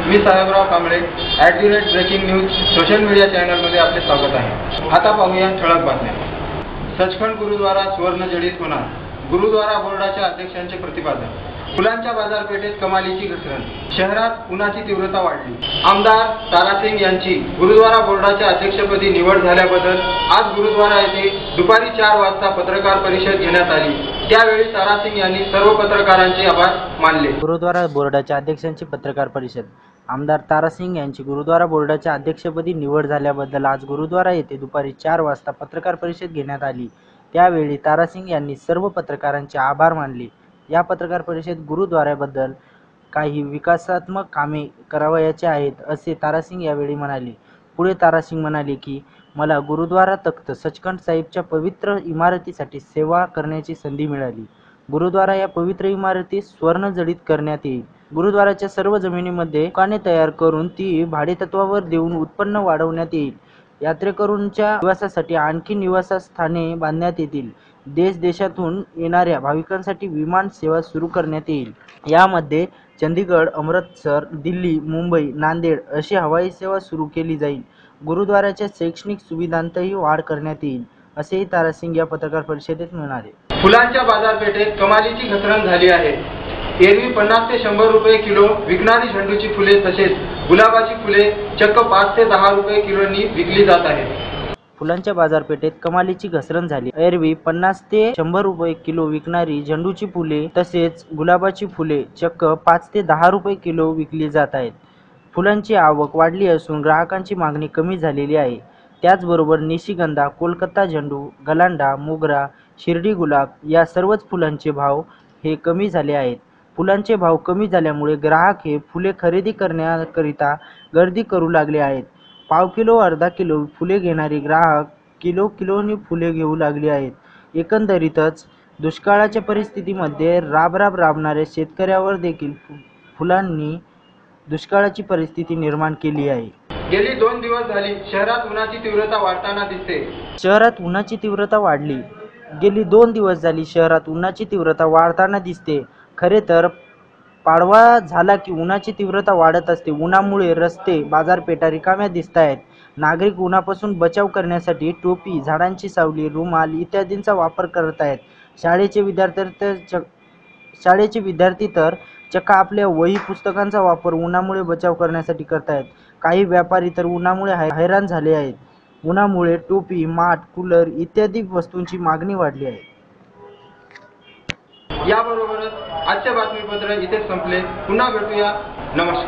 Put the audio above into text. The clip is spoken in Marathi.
मी Sahebrao Kamble @breaking news social media चॅनलमध्ये आपले स्वागत आहे। आता पाहूया ठळक बातम्या। सचखंड गुरुद्वारा सुवर्ण जडित होणार, गुरुद्वारा बोर्डाच्या अध्यक्षांचे प्रतिपादन। फुलांच्या बाजारपेठेत कमालीची घसरण, शहरात उन्हाची तीव्रता वाढली। आमदार तारासिंग यांची गुरुद्वारा बोर्डाच्या अध्यक्षपदी निवड झाल्याबद्दल आज गुरुद्वारा येथे दुपारी 4 वाजता पत्रकार परिषद घेण्यात आली। त्यावेळी तारासिंग यांनी सर्व पत्रकारांचे आभार मानले। गुरुद्वारा बोर्डाच्या अध्यक्षांची पत्रकार परिषद। आमदार तारासिंग यांची गुरुद्वारा बोर्डाच्या अध्यक्षपदी निवड झाल्याबद्दल आज गुरुद्वारा येथे दुपारी 4 वाजता पत्रकार परिषद घेण्यात आली। त्यावेळी तारासिंग यांनी सर्व पत्रकारांचे आभार मानले। या पत्रकार परिषदेत गुरुद्वाराबद्दल काही विकासात्मक कामे करावयाचे आहेत असे तारासिंग यावेळी म्हणाले। पुढे तारासिंग म्हणाले की मला गुरुद्वारा तख्त सचखंड साहिबच्या पवित्र इमारतीसाठी सेवा करण्याची संधी मिळाली। गुरुद्वारा या पवित्र इमारतीस स्वर्ण जडित करण्यात येईल। गुरुद्वाराच्या सर्व जमिनीमध्ये दुकाने तयार करून ती भाडेतत्त्वावर देऊन उत्पन्न वाढवण्यात येईल। यात्रेकरूंच्या निवासासाठी आणखी निवासस्थाने बांधण्यात येतील। देशातून येणाऱ्या भाविकांसाठी विमान सेवा सुरू करण्यात येईल। यामध्ये चंदीगड, अमृतसर, दिल्ली, मुंबई, नांदेड अशी हवाई सेवा सुरू केली जाईल। गुरुद्वाराच्या शैक्षणिक सुविधांतही वाढ करण्यात येईल असेही तारासिंग या पत्रकार परिषदेत म्हणाले। फुलांच्या बाजारपेठेत कमालीची घसरण झाली आहे। एरवी 50 ते 100 रुपये किलो विकणारी झेंडूची फुले तसेच गुलाबाची फुले चक्क 5 ते 10 रुपये किलोनी विकली जात आहेत। फुलांच्या बाजारपेठेत कमालीची घसरण झाली। एरवी 50 ते 100 रुपये किलो विकणारी झेंडूची फुले तसेच गुलाबाची फुले चक्क 5 ते 10 रुपये किलो विकली जात आहेत। फुलांची आवक वाढली असून ग्राहकांची मागणी कमी झालेली आहे। त्याचबरोबर निशिगंधा, कोलकाता झेंडू, गलांडा, मोगरा, शिर्डी गुलाब या सर्वच फुलांचे भाव हे कमी झाले आहेत। फुलांचे भाव कमी झाल्यामुळे ग्राहक हे फुले खरेदी करण्याकरिता गर्दी करू लागले आहेत। पाव किलो, अर्धा किलो फुले घेणारे ग्राहक किलोनी फुले घेऊ लागले आहेत। एकंदरीतच दुष्काळाच्या परिस्थितीमध्ये राबणाऱ्या शेतकऱ्यावर देखील फुलांनी दुष्काळाची परिस्थिती निर्माण केली आहे। गेली 2 दिवस झाली शहरात उन्हाची तीव्रता वाढताना दिसते। शहरात उन्हाची तीव्रता वाढली। गेली 2 दिवस झाली शहरात उन्हाची तीव्रता वाढताना दिसते। खरे तर पाडवा झाला की उन्हाची तीव्रता वाढत असते। उन्हामुळे रस्ते, बाजारपेठा रिकाम्या दिसतायत। नागरिक उन्हापासून बचाव करण्यासाठी टोपी, झाडांची सावली, रुमाल इत्यादींचा वापर करत आहेत। शाळेचे विद्यार्थी तर चक्क आपल्या वही पुस्तकांचा वापर उन्हामुळे बचाव करण्यासाठी करतायत। काही व्यापारी तर उन्हामुळे हैराण झाले आहेत। उन्हामुळे टोपी, माठ, कूलर इत्यादी वस्तूंची मागणी वाढली आहे। याबरोबरच आजचे बातमीपत्र इथे संपले। पुन्हा भेटूया। नमस्कार।